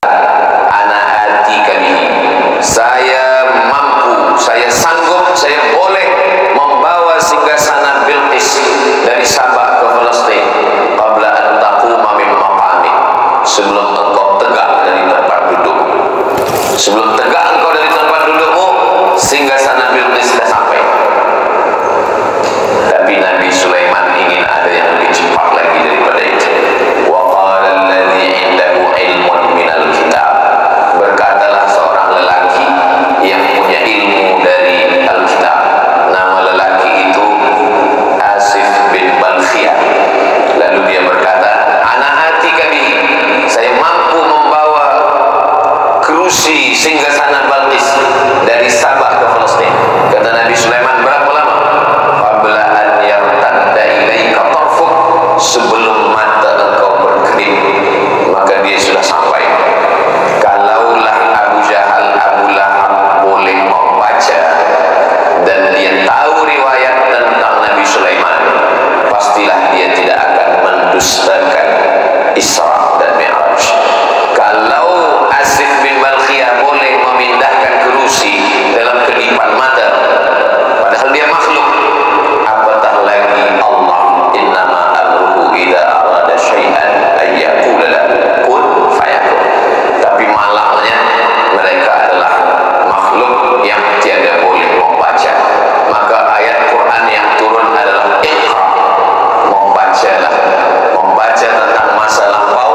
ana atika bihi, saya mampu, saya sanggup, saya boleh membawa singgasana Bilqis dari Sabah ke Palestina qabla an taquma min maqamik, sebelum engkau tegak dari tempat duduk. Sebelum tegak engkau dari tempat dudukmu, singgasana Bilqis sudah sampai. Tapi Nabi Sulaiman ingin ada yang lebih cepat lagi daripada itu. Wa qala alladhi indahu ilmun minal kitab, berkatalah seorang lelaki yang punya ilmu dari Alkitab. Nama lelaki itu Asif bin Balkhiyah. Lalu dia berkata, ana atika bihi, saya mampu membawa kerusi singgasana Balqis dari Sabah ke Palestina. Kata Nabi Sulaiman, berapa lama? Qabla an yartadda ilaika tarfuk, sebelum mata engkau berkedip, maka dia sudah sampai. Kalaulah Abu Jahal, Abu Lahab boleh membaca dan dia tahu riwayat tentang Nabi Sulaiman, pastilah dia tidak akan mendustakan Isra dan Mi'raj. Kalau Asif bin Balkhiyah boleh memindahkan kerusi dalam kedipan mata, padahal dia makhluk, apatah lagi Allah. Innama amruhu idza arada syai'an ay yaqula lahu kun fayakun. Tapi malangnya mereka adalah makhluk yang tiada boleh membaca. Maka ayat Quran yang turun adalah Iqra, membacalah, membaca tentang masa lampau,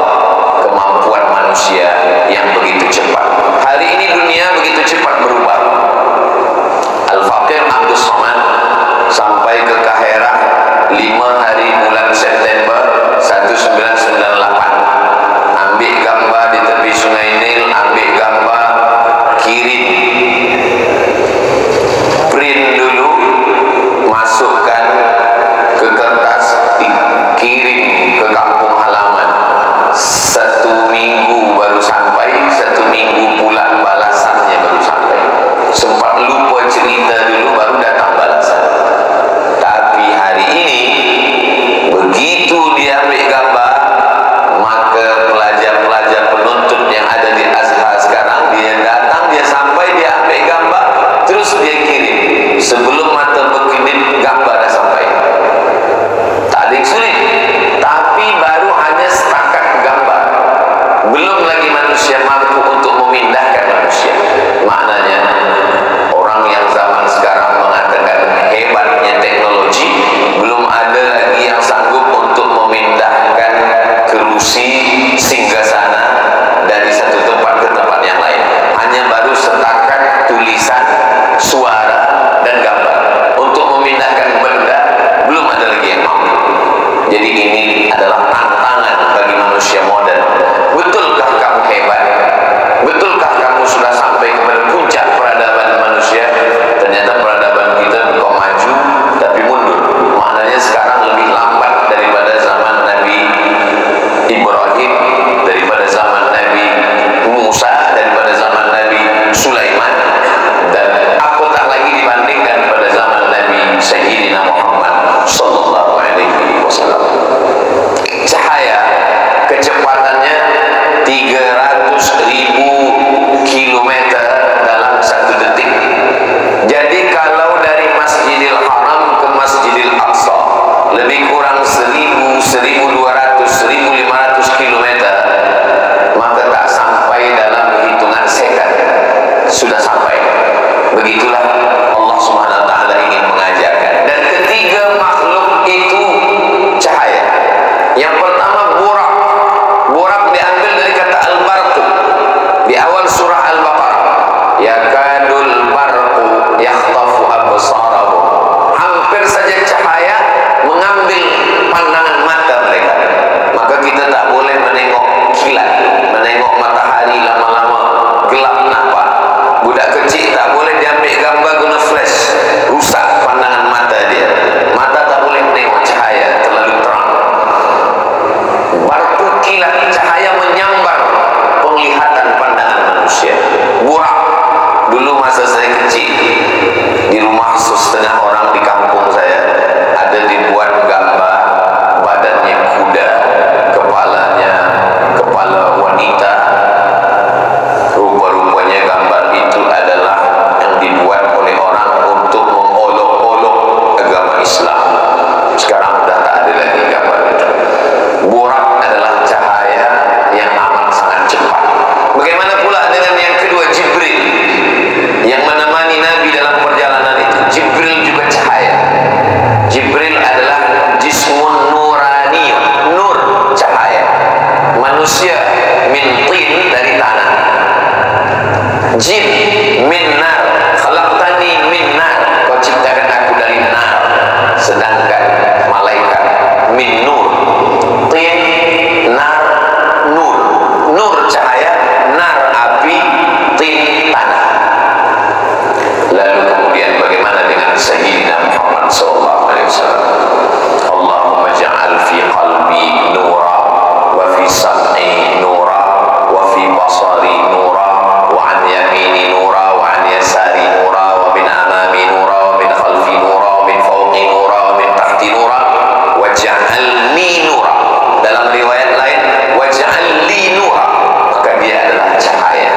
kemampuan manusia yang begitu cepat. Hari ini dunia begitu cepat berubah. Al-Faqir Abdus Somad sampai ke Kahirah 5 hari bulan September 1998. Ambil gambar di tepi Sungai Nil, ambil gambar, kirim, print dulu, masukkan ke kertas, dikirim ke kampung halaman. 1 minggu baru sampai, 1 minggu pula balasannya baru sampai. Sempat lupa cerita dulu, baru datang balasan. Tapi hari ini begitu dia ambil gambar, maka pelajar-pelajar penuntut yang ada di Azhar sekarang, dia datang, dia sampai, dia ambil gambar, terus dia kirim. Sebelum mata berkedip, gambar dah sampai. Tak ada yang sulit, tapi baru hanya setakat gambar. Belum lagi manusia mampu untuk memindahkan manusia. Maknanya orang yang zaman sekarang mengatakan hebatnya teknologi, belum ada lagi yang sanggup untuk memindahkan kerusi singgasana dari satu tempat ke tempat yang lain. Hanya baru setakat tulisan, suara dan gambar. Untuk memindahkan benda belum ada lagi yang mampu. Jadi ini adalah tantangan bagi manusia modern. Betulkah kamu hebat? yasari nura wa an yamini nura wa an yasari nura wa min amami nura wa min khalfi nura wa min fawqi nura wa min tahti nura waj'alni nura. Dalam riwayat lain waj'alli nura, maka dia adalah cahaya.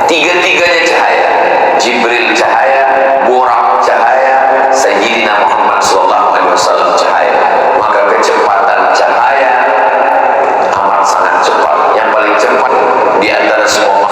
Tiga-tiganya cahaya. Jibril cahaya, Burak cahaya, Sayyidina Muhammad SAW cahaya. Maka kecepatan cahaya amat sangat cepat. Yang paling cepat di antara semua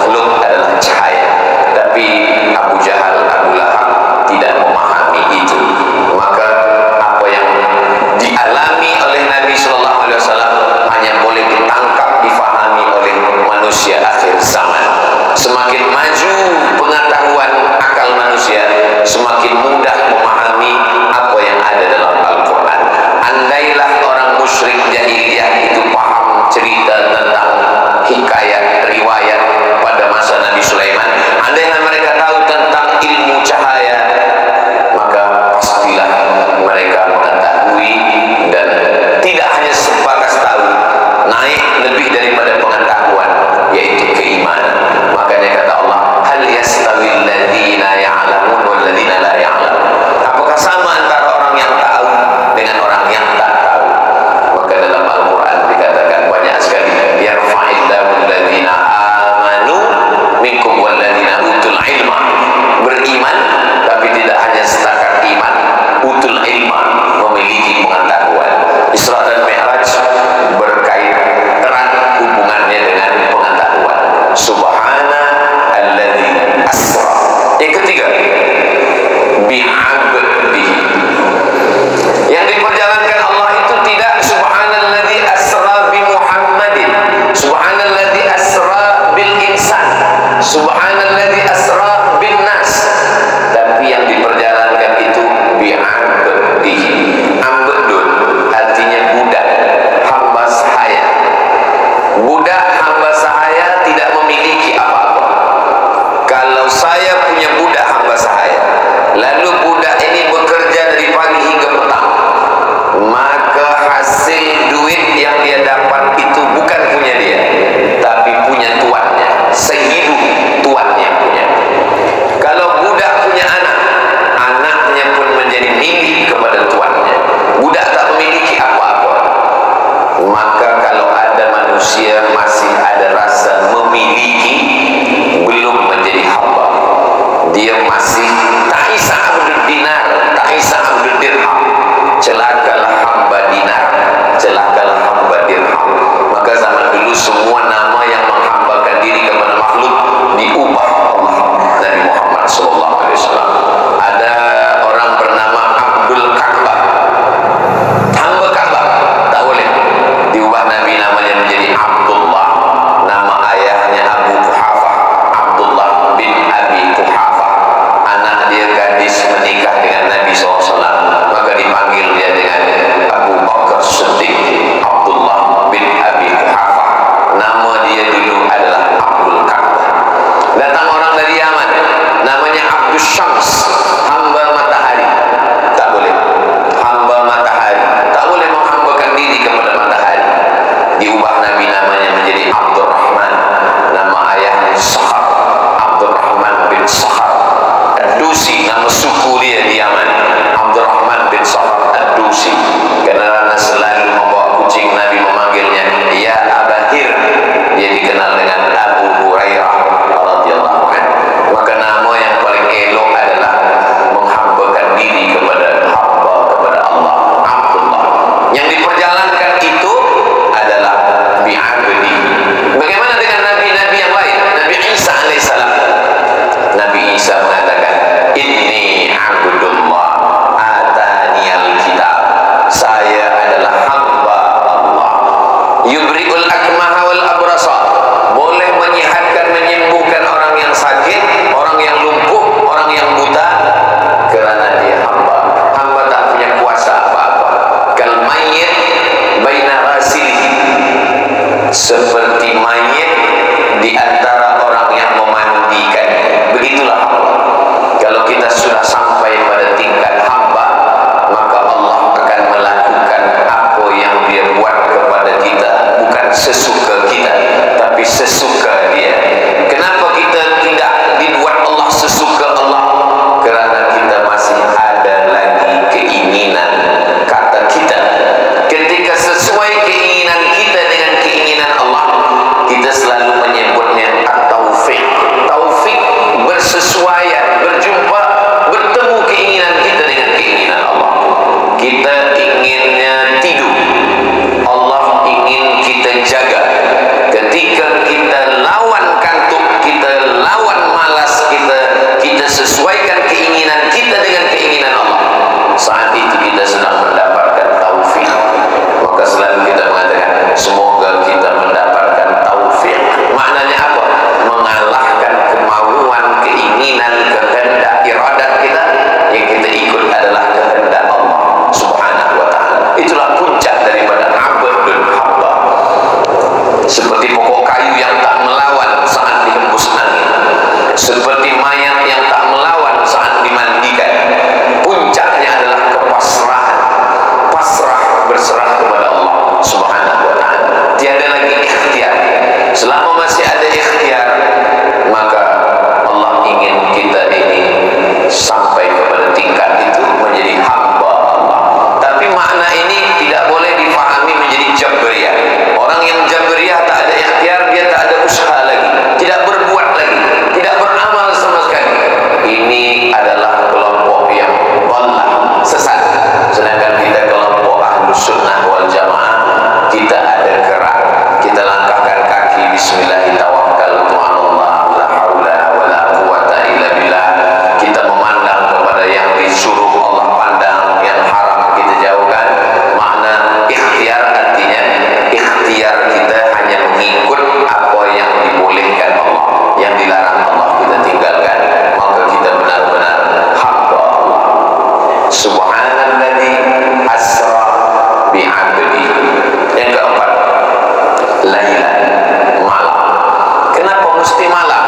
mesti malam?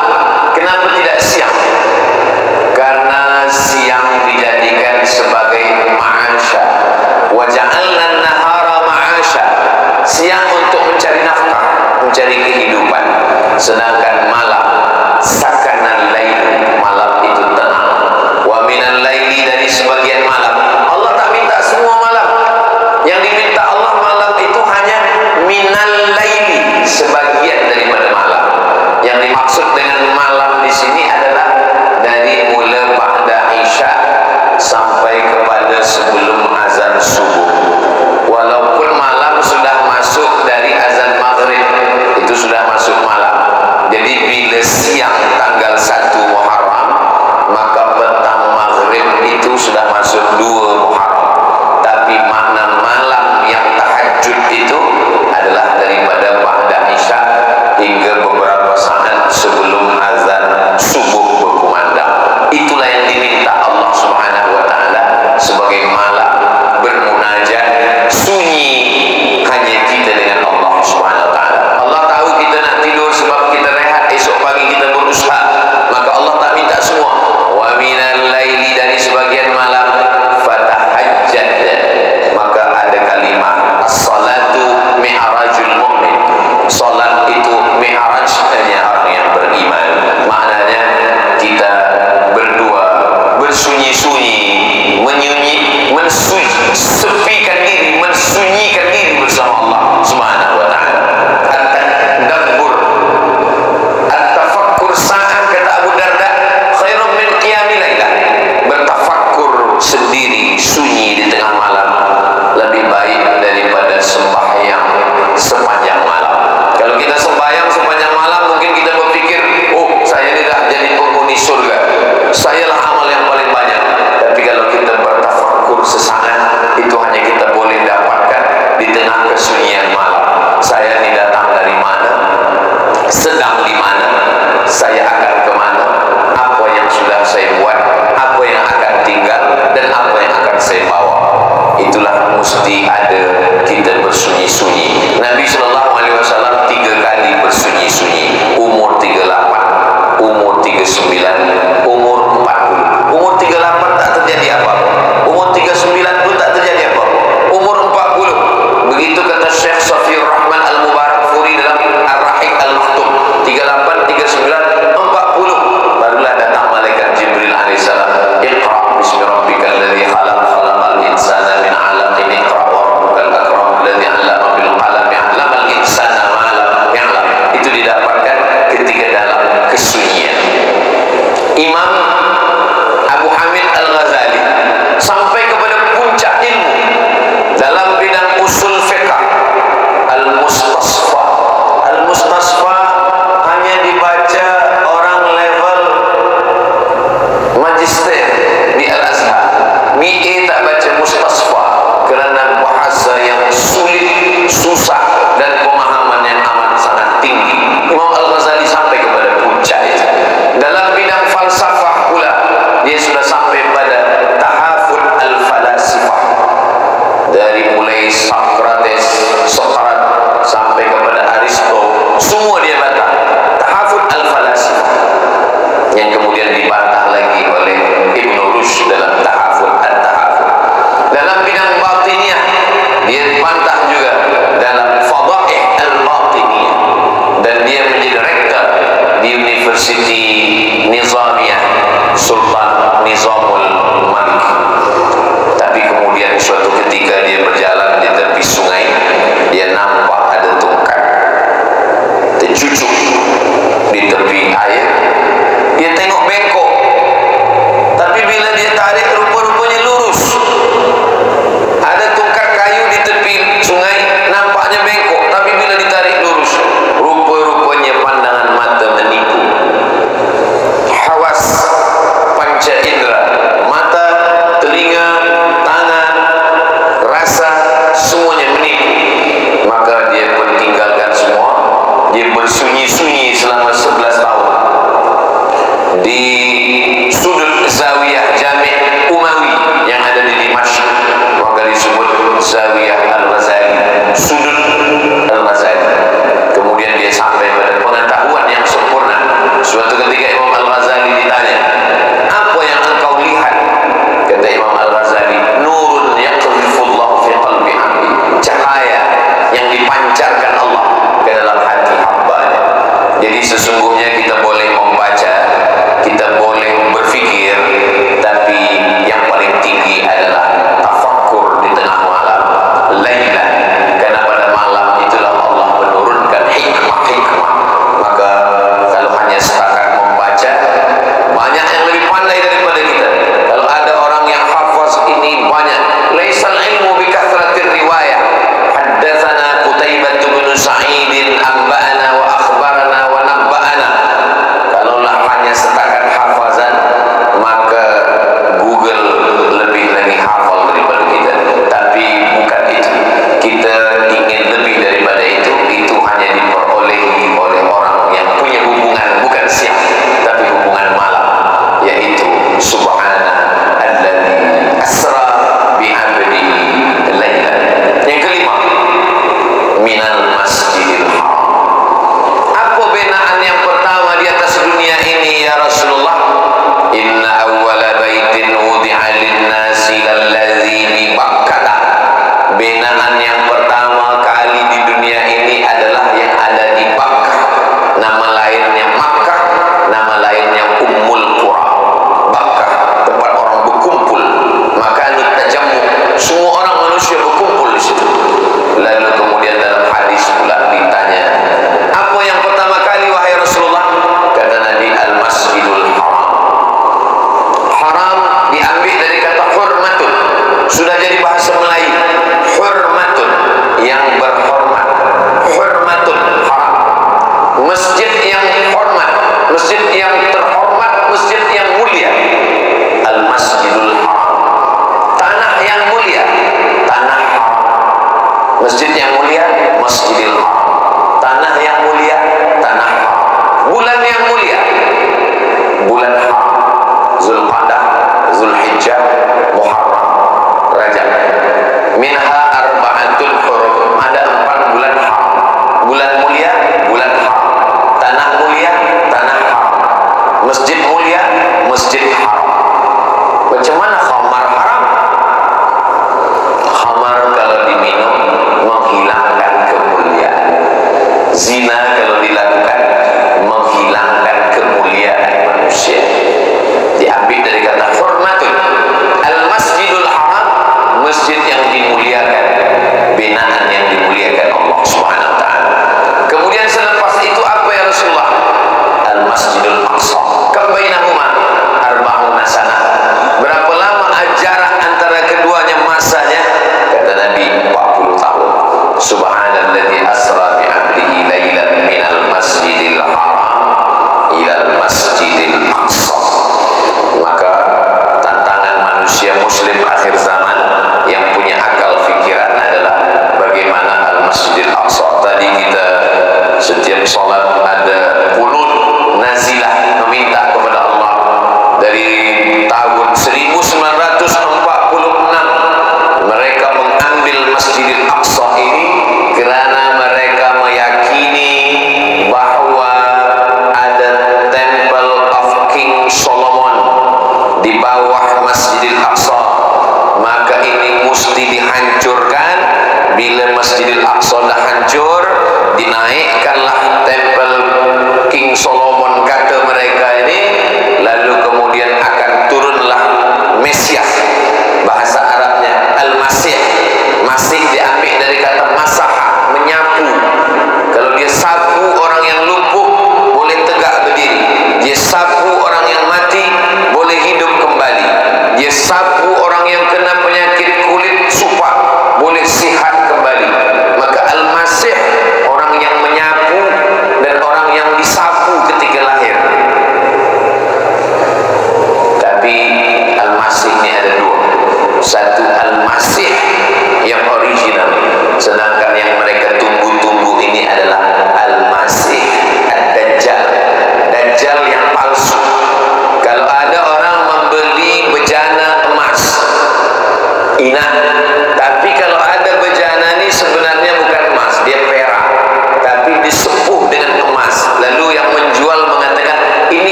Kenapa tidak siang? Karena siang dijadikan sebagai ma'asya. Wa ja'alna an-nahara ma'asya. Siang untuk mencari nafkah, mencari kehidupan. Sedangkan malam sakanan lail, malam itu tenang. Wa minal laili, dari sebagian malam. Allah tak minta semua malam. Yang diminta Allah malam itu hanya minal laili, sebagian daripada malam. Yang dimaksud dengan malam di sini adalah dari mula ba'da isya sampai kepada sebelum azan subuh. Walaupun malam sudah masuk dari azan maghrib, itu sudah masuk malam. Jadi bila siang tanggal 1 Muharram, maka petang maghrib itu sudah masuk 2 Muharram. Tapi makna malam yang tahajud itu adalah daripada ba'da isya hingga beberapa saat sebelum azan subuh berkumandang. Itulah yang diminta Allah Subhanahu wa taala sebagai malam bermunajat, sunyi hanya kita dengan Allah Subhanahu wa taala. Allah tahu kita nak tidur sebab kita rehat, esok pagi kita berusaha, maka Allah tak minta semua. Wa minal laili, dari sebagian malam, fatahajjad, maka ada kalimah as-salatu mi'rajul mu'min. Salat itu mi'rajnya orang yang beriman. Maknanya kita berdua bersunyi-sunyi, mensepikan diri, mensunyikan diri bersama Allah Subhanahu wa taala. At-tadabbur, at-tafakkur sa'ah, kata Abu Darda, khairun min qiyamil lailah. Bertafakkur sendiri sunyi di tengah malam lebih baik daripada sembahyang sepanjang malam. Kalau kita sembahyang sepanjang malam, mungkin kita berpikir, oh saya ini dah jadi penghuni surga, sayalah amal yang paling banyak. Tapi kalau kita bertafakkur sesaat, itu hanya kita boleh dapatkan di tengah kesunyian malam. Saya ini datang dari mana, sedang di mana, saya akan ke mana, apa yang sudah saya buat, apa yang akan tinggal, dan apa yang akan saya bawa. Itulah mesti ada kita bersunyi-sunyi. Nabi SAW 3 kali bersunyi-sunyi. Umur 38, umur 39, umur 40. Umur 38 tak terjadi apa-apa, umur 39 pun tak terjadi apa-apa, umur 40. Begitu kata Syekh Safiur Rahman Al-Mubarakfuri dalam Ar-Rahiq Al-Maktum. 38, 39, 40, barulah datang malaikat Jibril alaihissalam. Iqra bismi rabbikal ladzi khalaq, khalaqal insana min 'alaqin, iqra wa rabbukal akram alladzi 'allama bil qalam 'allamal insana ma lam ya'lam. Itu didapatkan ketika dalam kesunyian. Imam Abu Hamid Al-Ghazali sampai kepada puncak ilmu dalam bidang usul fiqh. Al-Mustasfa, Al-Mustasfa hanya dibaca orang level magister di Al-Azhar. BA tak baca Mustasfa kerana bahasa yang sulit, susah, dan pemahaman yang amat sangat tinggi. Imam Al-Ghazali sampai kepada puncak itu. Dalam bidang falsafah sesungguhnya kita boleh membaca, kita boleh berfikir, tapi yang paling tinggi adalah tafakkur di tengah malam, lailan, karena pada malam itulah Allah menurunkan hikmah-hikmah. Maka kalau hanya setakat membaca, banyak yang lebih pandai daripada kita. Kalau ada orang yang hafaz ini banyak, laisal ilmu bi kathratir riwayah, haddatsana Qutaibah bin Sa'id anba'ana wa akhbarana wa nabba'ana. Kalaulah hanya setakat hafazan, maka Google lebih lagi hafal daripada kita. Tapi bukan itu, kita ingin lebih daripada itu. Itu hanya diperolehi oleh orang yang punya hubungan bukan siang, tapi hubungan malam, yaitu subhana alladzi asra bi 'abdihi lailan. Yang kelima, minal masjidil haram. Apa binaan yang pertama di atas dunia ini ya Rasulullah? Inna awwala baitin wudi'a lin-nasi lalladzi bi Bakkah. Binaan yang pertama kali di dunia ini adalah yang ada di Bakkah. Nama lainnya Makkah, nama lainnya Ummul Qura. Bakkah, tempat orang berkumpul. Maka tajammu, semua orang manusia berkumpul di situ. Lalu kemudian dalam hadis pula ditanya, apa yang pertama kali wahai Rasulullah? Kata Nabi, al-masjidul haram. Haram diambil dari kata hurmatun, sudah jadi bahasa Melayu. Hurmatun, yang berhormat. Hurmatun, haram. Masjid yang hormat, masjid yang terhormat, masjid yang mulia. Al-masjidul haram. Tanah yang mulia, tanah haram. Masjid yang mulia, Masjidil Haram. Tanah yang mulia, tanah haram. Bulan yang mulia, bulan haram. Zulqa'dah, Zulhijjah, Muharram, Rajab. Minha arba'atul hurum. Ada 4 bulan haram. Bulan mulia, bulan haram. Tanah mulia, tanah haram. Masjid mulia, masjid haram. Macam mana khamar haram? Khamar kalau diminum menghilangkan kemuliaan. Zina kalau dilakukan menghilangkan kemuliaan manusia. Diambil dari kata hurmatun. Al-masjidul haram, masjid yang dimuliakan, binaan yang dimuliakan Allah Subhanahu wa taala. Kemudian selepas itu apa ya Rasulullah? Al-masjidul aqsa. Kam bainahuma arba'una sanah. Berapa lama jarak antara keduanya masanya? Kata Nabi, 40 tahun. Subhanalladzi asra bi 'abdihi lailan minal masjidil haram ilal masjidil aqsa. Maka tantangan manusia muslim akhir zaman yang punya akal fikiran adalah bagaimana al-masjidil aqsa. Tadi kita setiap salat ada qunut nazilah, meminta kepada Allah. Dari tahun 1946 mereka mengambil Masjidil Aqsa ini kerana mereka meyakini bahwa ada Temple of King Solomon di bawah Masjidil Aqsa.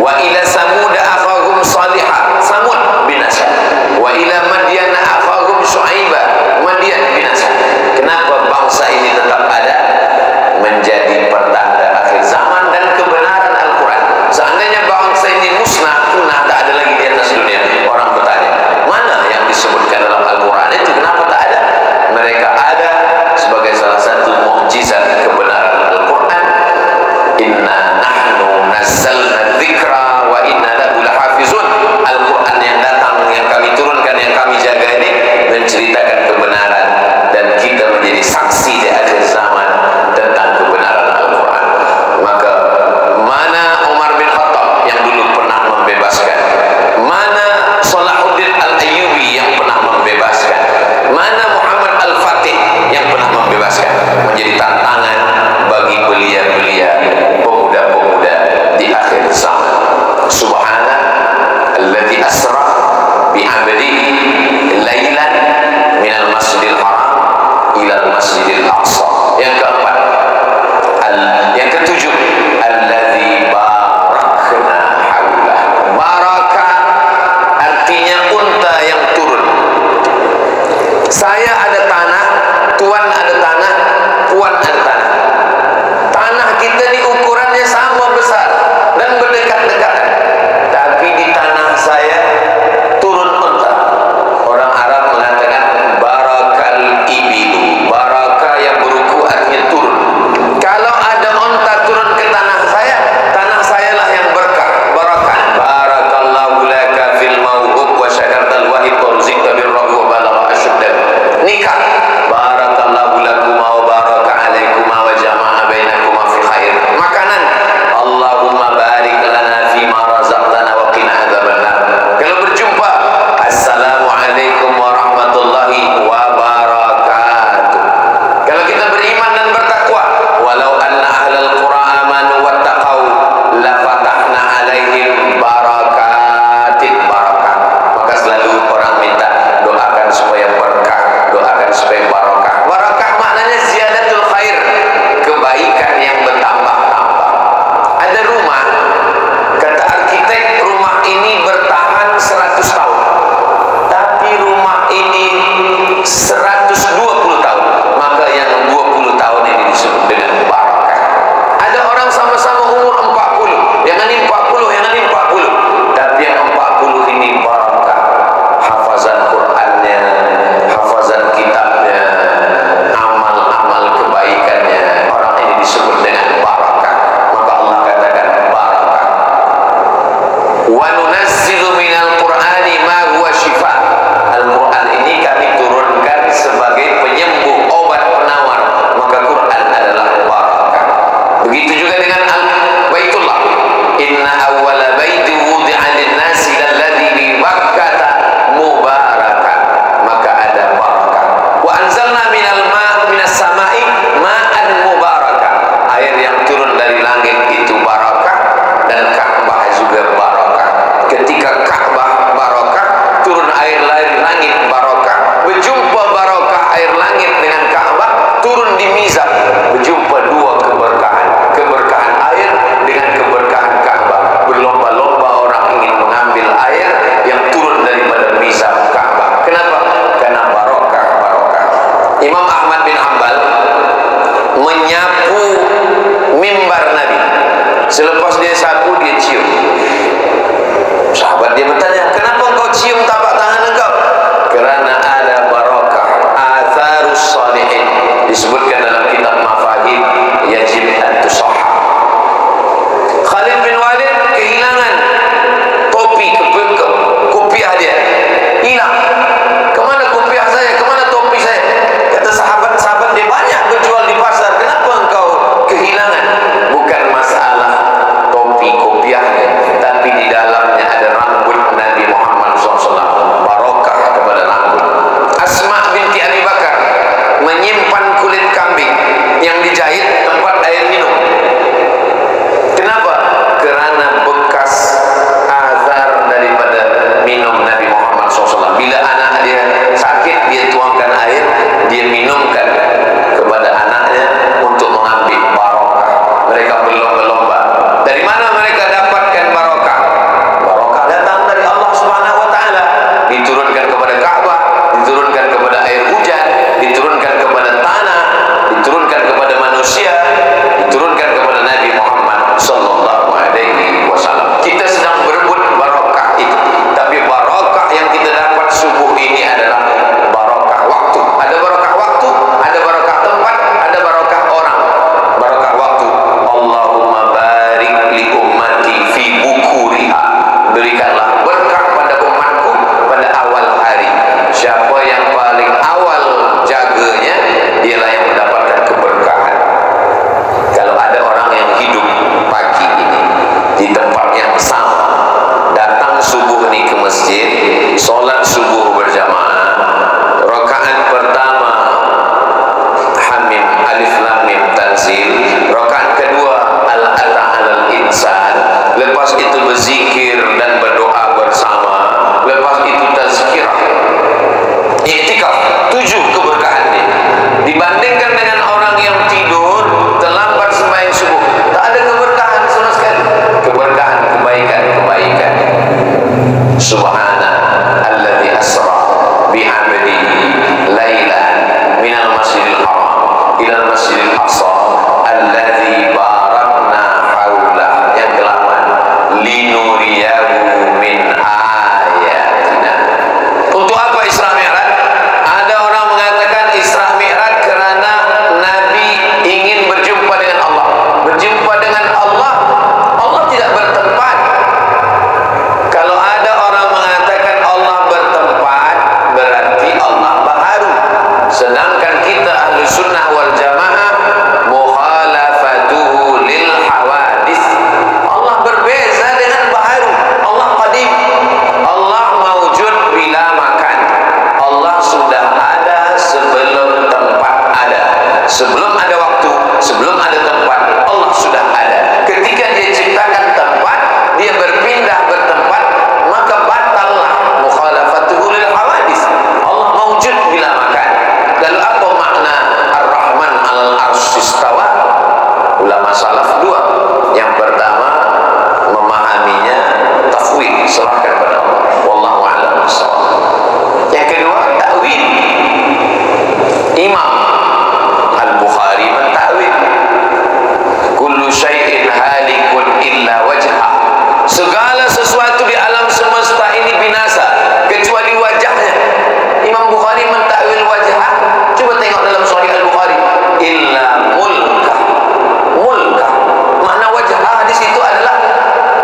Wa ila Samud akhahum Salihah, Samud binasa. Wa ila Madyan akhahum Syu'aibah, Madyan binasa. Kenapa bangsa ini tetap ada? Menjadi pertanda akhir zaman dan kebenaran Al-Quran. Seandainya bangsa ini musnah, punah, tak ada lagi di atas dunia, orang bertanya, mana yang disebutkan dalam Al-Quran itu, kenapa tak ada? Mereka ada sebagai salah satu mukjizat kebenaran Al-Quran. Inna nahnu nazzalna dzikra wa inna lahu lahafizun. Al-Quran yang datang, yang kami turunkan, yang kami jaga ini menceritakan kebenaran, dan kita menjadi saksi di akhir zaman tentang kebenaran Al-Quran. Maka mana Umar bin Khattab yang dulu pernah membebaskan, mana Salahuddin Al-Ayyubi yang pernah membebaskan, mana Muhammad Al-Fatih yang pernah membebaskan. Menjadi tantangan bagi belia-belia, pemuda-pemuda di akhir zaman. Subhana alladzi asra bi'abdihi lailan minal masjidil haram ilal masjidil aqsa. Yang keempat, yang ketujuh, alladzi barakna haulah. Baraka artinya unta yang turun. Saya ada tanah, tuan ada tanah, puan ada tanah. Tanah kita ini ukurannya sama besar dan berdekat-dekatan, tapi di tanah saya turun unta. Orang Arab mengatakan barakal ibilu. Baraka yang beruku artinya turun. Kalau ada unta turun ke tanah saya lah yang berkah, barakah. Barakallahu laka fil mawhub wa syakartal wahid wa ruzikta birrahu wa balagha asyuddak. Nikah. Barakallahu lakuma wa baraka alaikuma wa jama'a bainakuma fi khair. Makanan. Allahumma barik lana fi ma razaqtana wa qina adzabannar. Kalau berjumpa, assalamualaikum warahmatullahi wabarakatuh. Kalau kita beriman dan bertakwa, walau anna ahlal qura amanu wattaqau la fatahna alaihim barakatin barakah. Maka selalu orang minta doakan supaya berkah, doakan supaya barakah. Barakah maknanya ziyadatul khair, kebaikan yang bertambah-tambah. Ada rumah, kata arsitek, rumah ini bertahan 100 tahun, tapi rumah ini 120 tahun. Maka yang 20 tahun ini disebut dengan barakah. Ada orang sama-sama umur 40, yang ini 40, yang ini 40, tapi yang 40 ini barakah. Hafazan Qur'annya, hafazan kitabnya, amal-amal kebaikannya, orang ini disebut dengan barakah. Maka Allah katakan barakah. Wa nunazzilu minal Qur'ani ma huwa shifa. Al-Quran ini kami turunkan sebagai penyembuh, obat penawar. Maka Quran adalah barakah. Begitu juga dengan Baitullah. Inna awwala baiti wudi'a lin-nasi lalladzi bi Bakkata mubarakan. Maka ada barakah. Wa anzalna minal minas sama'i ma'an mubarakah. Air yang turun dari langit itu barakah, dan Ka'bah juga barakah. Ketika Ka'bah barakah, turun air langit barakah. Berjumpa barakah air langit dengan Ka'bah, turun di mizan. Berjumpa dua keberkahan, keberkahan air dengan keberkahan Ka'bah. Berlomba-lomba orang ingin mengambil air yang turun daripada mizan Ka'bah. Kenapa? Karena barakah. Imam Ahmad bin Hanbal menyapu mimbar Nabi. Selepas dia sapu, dia cium. Sahabat dia bertanya, kenapa engkau cium tapak tangan engkau? Kerana ada barakah, atharus salihin. Disebutkan dalam kitab Mafahim, yajib an tusahhah. Khalid bin Walid kehilangan topi, kopiah dia hilang. Kemana kopiah saya? Kemana topi saya? Kata sahabat dia, banyak berjual di pasar, kenapa engkau kehilangan? Bukan masalah topi kopiahnya, tapi di dalamnya ada rambut Nabi Muhammad SAW. Subhana alladzi asra bi'abdihi lailan minal masjidil haram ilal masjidil aqsa alladzi barakna haulah, yang ke-8 linuriyahu min ayatina. Untuk apa Isra Mi'raj? Ada orang mengatakan Isra Mi'raj karena Nabi ingin berjumpa dengan Allah. Berjumpa dengan Allah, Allah tidak bertempat. Kalau ada orang mengatakan Allah bertempat, berarti Allah baharu. Sedangkan kita ahlu sunnah wal jamaah mukhalafatuhu lil hawadis. Allah berbeza dengan baharu. Allah qadim, Allah mawjud bila makan. Allah sudah ada sebelum tempat ada. Sebelum ada waktu, sebelum ada tempat, Allah sudah ada. Ketika dia ciptakan tempat, dia berpindah bertempat, maka batallah mukhalafatuhu lil hawadis. Allah mawjud bila makan. Lalu apa makna Ar-Rahman 'alal arsy istawa? Ulama salaf dua. Yang pertama memahaminya tafwid, serahkan pada Allah. Wallahu a'lam bishawab. Yang kedua takwil. Imam Al-Bukhari mentakwil kullu syai'in halikun illa wajha. Segala sesuatu di alam semesta ini binasa kecuali wajahnya. Imam Bukhari mentakwil wajah. Coba tengok dalam Sahih Al-Bukhari, illa mulka. Mulka, makna wajah hadis itu adalah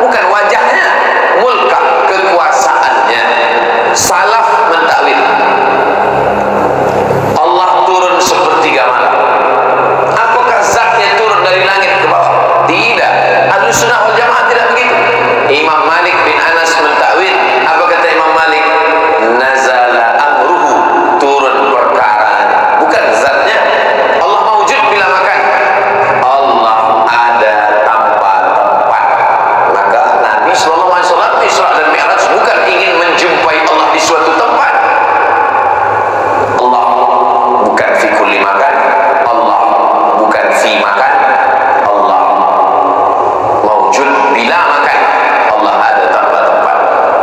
bukan wajahnya, mulka, kekuasaannya. Salaf mentakwil Allah turun sepertiga malam. Apakah zatnya turun dari langit ke bawah? Tidak. Ahlu sunnah wal jamaah tidak begitu. Imam Malik bin Anas mentakwil. Apa kata Imam Malik? Nazala amruhu, turun perkara, bukan zatnya. Allah mawjud bila makan. Allah ada tanpa tempat. Maka Nabi SAW Isra dan Mi'raj bukan ingin menjumpai Allah di suatu tempat. Allah bukan fi kulli makan. Allah bukan fi makan. Allah mawjud bila makan. Allah ada tanpa tempat.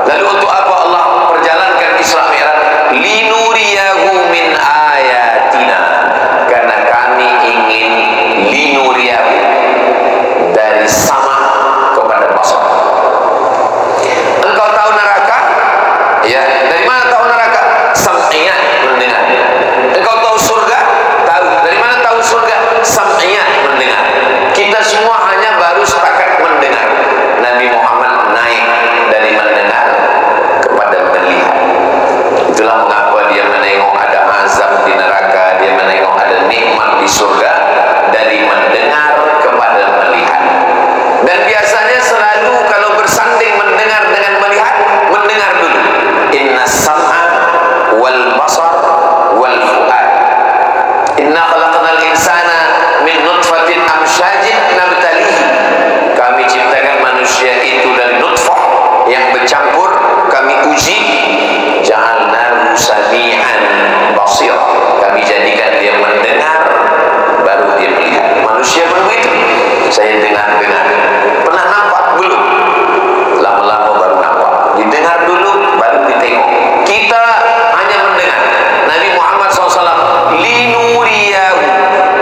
Lalu untuk apa Allah perjalankan Isra Mi'raj? Linuriyahu min ayatina, karena kami ingin linuriyahu, dari sama kepada basar. Engkau tahu neraka? Ya. Dari mana tahu neraka? Sam'iyat, mendengar. Engkau tahu surga? Tahu. Dari mana tahu surga? Sam'iyat, mendengar. Kita semua hanya baru setakat mendengar. Nabi Muhammad naik dari mendengar kepada melihat. Itulah mengapa dia menengok ada azab di neraka, dia menengok ada nikmat di surga, dari mendengar kepada melihat. Dan biasanya selalu kalau bersanding mendengar dengan melihat, mendengar dulu. Inna sam'a wal basar wal fu'ad. Inna khalaqnal insana min nutfatin amsyajin nabtalihi. Kami ciptakan manusia itu dari nutfah yang bercampur, kami uji. Ja'alnahu sami'an basira, kami jadikan dia mendengar, baru dia melihat. Manusia pun begitu. Saya dengar-dengar. Pernah nampak? Belum. Lama-lama baru nampak. Didengar dulu, baru ditengok. Kita hanya mendengar. Nabi Muhammad SAW, linuriyahu,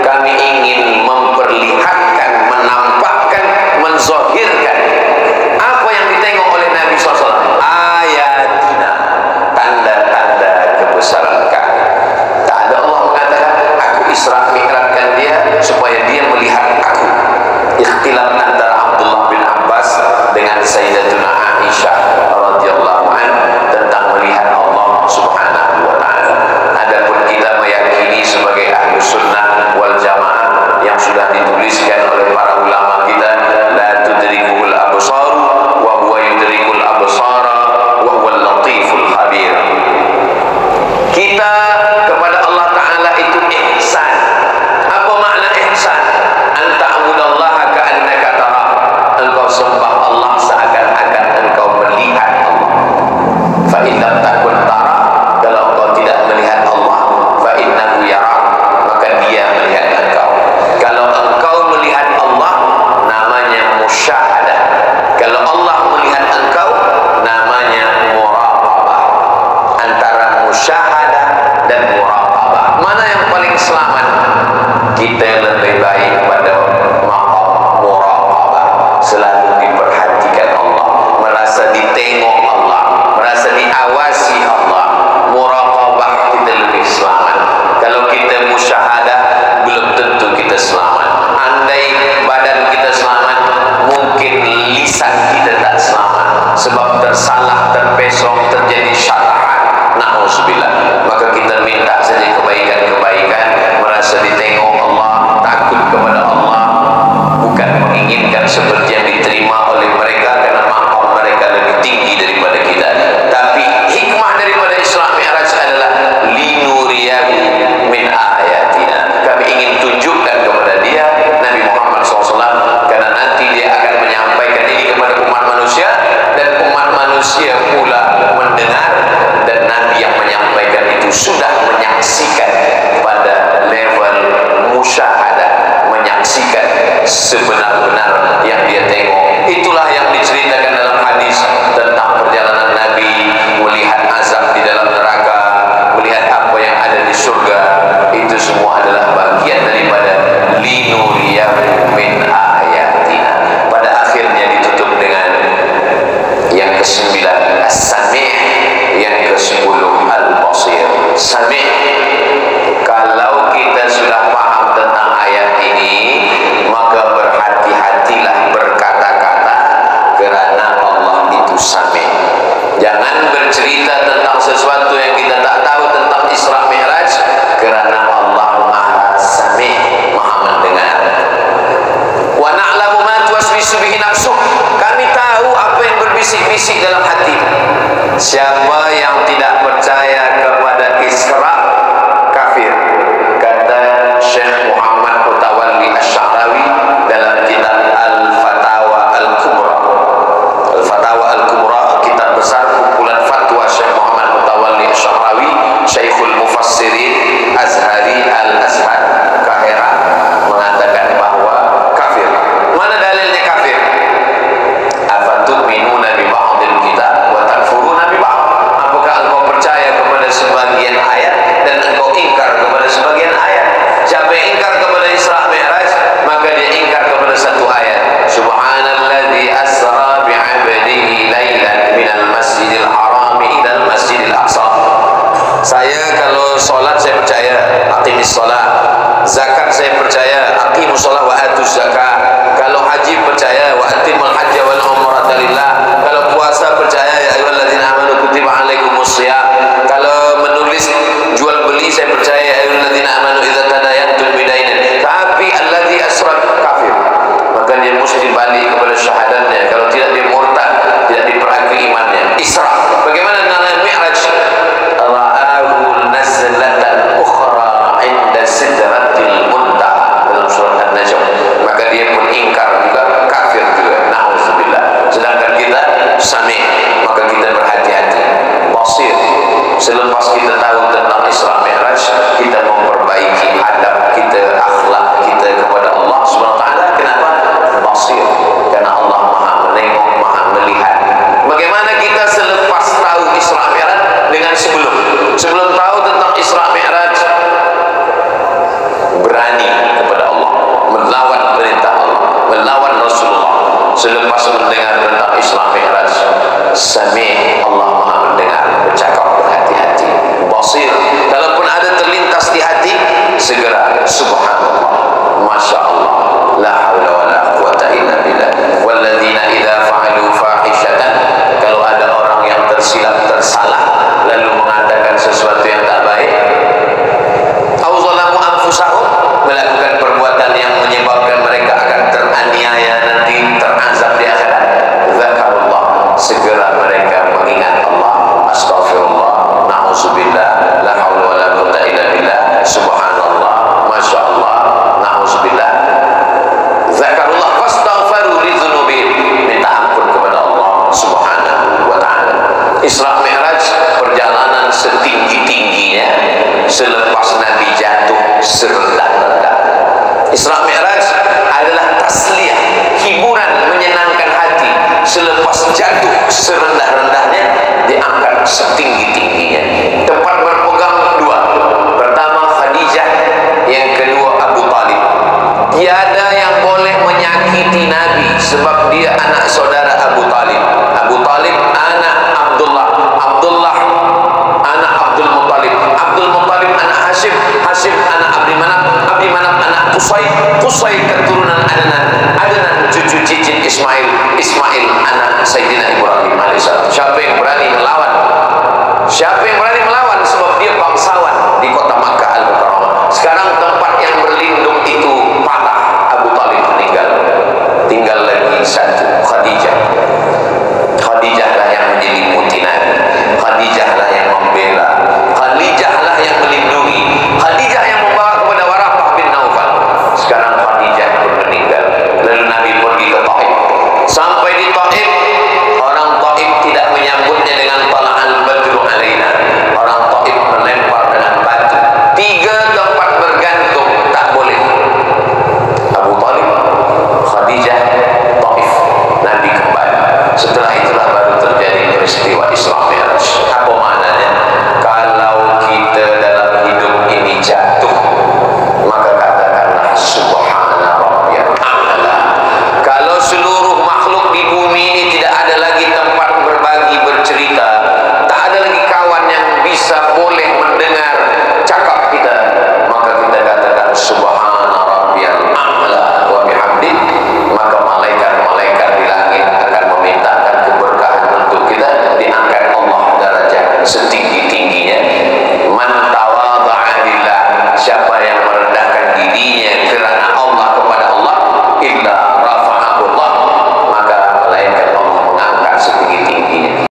kami ingin memperlihatkan, menampakkan, menzahirkan. Apa yang ditengok oleh Nabi SAW? Ayatina, tanda-tanda kebesaran kami. Tak ada bersalah, terpesong, terjadi syarahan, na'udzubillah. Maka kita minta saja kebaikan-kebaikan, merasa ditengok Allah, takut kepada Allah, bukan menginginkan seperti yang diterima oleh mereka karena maqam mereka lebih tinggi daripada kita. Tapi hikmah daripada Isra Mi'raj adalah linuriyahu min ayatina. Kami ingin tunjukkan kepada dia Nabi Muhammad SAW, karena nanti dia akan menyampaikan ini kepada umat manusia, dan umat manusia pula mendengar, dan Nabi yang menyampaikan itu sudah menyaksikan pada level musyahadah, menyaksikan sebenar-benar yang dia tengok. Itulah yang diceritakan dalam hadis tentang perjalanan Nabi melihat azab di dalam neraka, melihat apa yang ada di surga. Itu semua adalah bagian daripada linuriyahu min ayatina. Pada akhirnya ditutup dengan yang ke-9 as-sami', yang ke-10 al-basir. Sami', kalau kita sudah paham tentang ayat ini, maka berhati-hatilah berkata-kata, kerana Allah itu sami'. Jangan bercerita tentang sesuatu yang kita tak tahu tentang Isra Mi'raj, kerana Allah Maha Sami', Maha mendengar. Wa na'lamu ma tuwaswisu bihi nafsuh, kami tahu apa yang berbisik-bisik dalam hati. Siapa yang tidak percaya